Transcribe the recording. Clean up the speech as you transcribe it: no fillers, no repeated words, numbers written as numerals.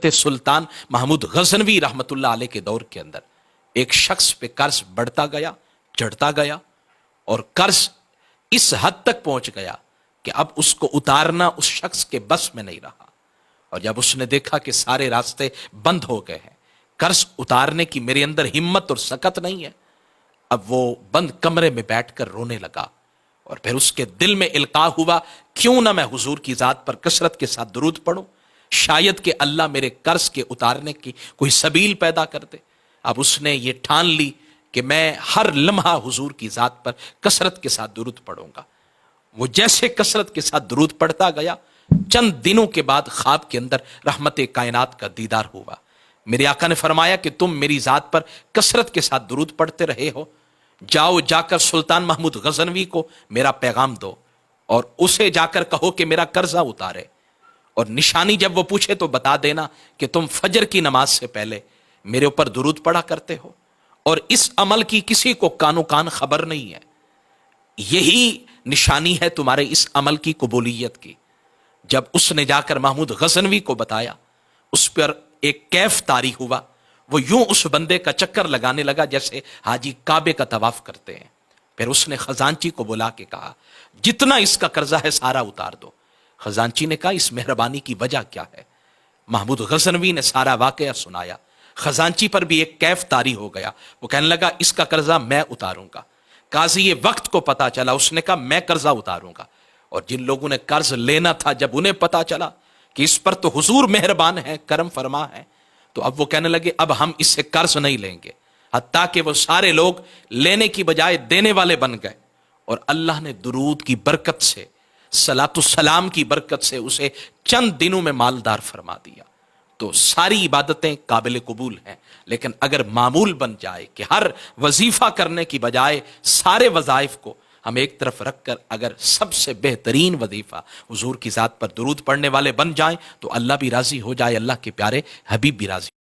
حضرت سلطان محمود غزنوی رحمت اللہ علیہ کے دور کے اندر ایک شخص پہ قرض بڑھتا گیا، چڑھتا گیا، اور قرض اس حد تک پہنچ گیا کہ اب اس کو اتارنا اس شخص کے بس میں نہیں رہا۔ اور جب اس نے دیکھا کہ سارے راستے بند ہو گئے ہیں، قرض اتارنے کی میرے اندر ہمت اور سکت نہیں ہے، اب وہ بند کمرے میں بیٹھ کر رونے لگا، اور پھر اس کے دل میں القاء ہوا کیوں نہ میں حضور کی ذات پر کثرت کے ساتھ درود پڑھوں، شاید کہ اللہ میرے قرض کے اتارنے کی کوئی سبیل پیدا کر دے۔ اب اس نے یہ ٹھان لی کہ میں ہر لمحہ حضور کی ذات پر کثرت کے ساتھ درود پڑھوں گا۔ وہ جیسے کثرت کے ساتھ درود پڑھتا گیا، چند دنوں کے بعد خواب کے اندر رحمت کائنات کا دیدار ہوا۔ میرے آقا نے فرمایا کہ تم میری ذات پر کثرت کے ساتھ درود پڑھتے رہے ہو، جاؤ جا کر سلطان محمود غزنوی کو میرا پیغام دو اور اسے جا کر کہو کہ میرا قرضہ اتارے، اور نشانی جب وہ پوچھے تو بتا دینا کہ تم فجر کی نماز سے پہلے میرے اوپر درود پڑھا کرتے ہو، اور اس عمل کی کسی کو کانو کان خبر نہیں ہے، یہی نشانی ہے تمہارے اس عمل کی قبولیت کی۔ جب اس نے جا کر محمود غزنوی کو بتایا، اس پر ایک کیف طاری ہوا، وہ یوں اس بندے کا چکر لگانے لگا جیسے حاجی کعبے کا طواف کرتے ہیں۔ پھر اس نے خزانچی کو بلا کے کہا جتنا اس کا قرضہ ہے سارا اتار دو۔ خزانچی نے کہا اس مہربانی کی وجہ کیا ہے؟ محمود غزنوی نے سارا واقعہ سنایا۔ خزانچی پر بھی ایک کیف طاری ہو گیا، وہ کہنے لگا اس کا قرضہ میں اتاروں گا۔ قاضی یہ وقت کو پتا چلا، اس نے کہا میں قرضہ اتاروں گا، اور جن لوگوں نے قرض لینا تھا جب انہیں پتا چلا کہ اس پر تو حضور مہربان ہے، کرم فرما ہے، تو اب وہ کہنے لگے اب ہم اس سے قرض نہیں لیں گے، حتیٰ کہ وہ سارے لوگ لینے کی بجائے دینے والے بن گئے، اور اللہ نے درود کی برکت سے، صلاۃ السلام کی برکت سے اسے چند دنوں میں مالدار فرما دیا۔ تو ساری عبادتیں قابل قبول ہیں، لیکن اگر معمول بن جائے کہ ہر وظیفہ کرنے کی بجائے سارے وظائف کو ہم ایک طرف رکھ کر اگر سب سے بہترین وظیفہ حضور کی ذات پر درود پڑھنے والے بن جائیں تو اللہ بھی راضی ہو جائے، اللہ کے پیارے حبیب بھی راضی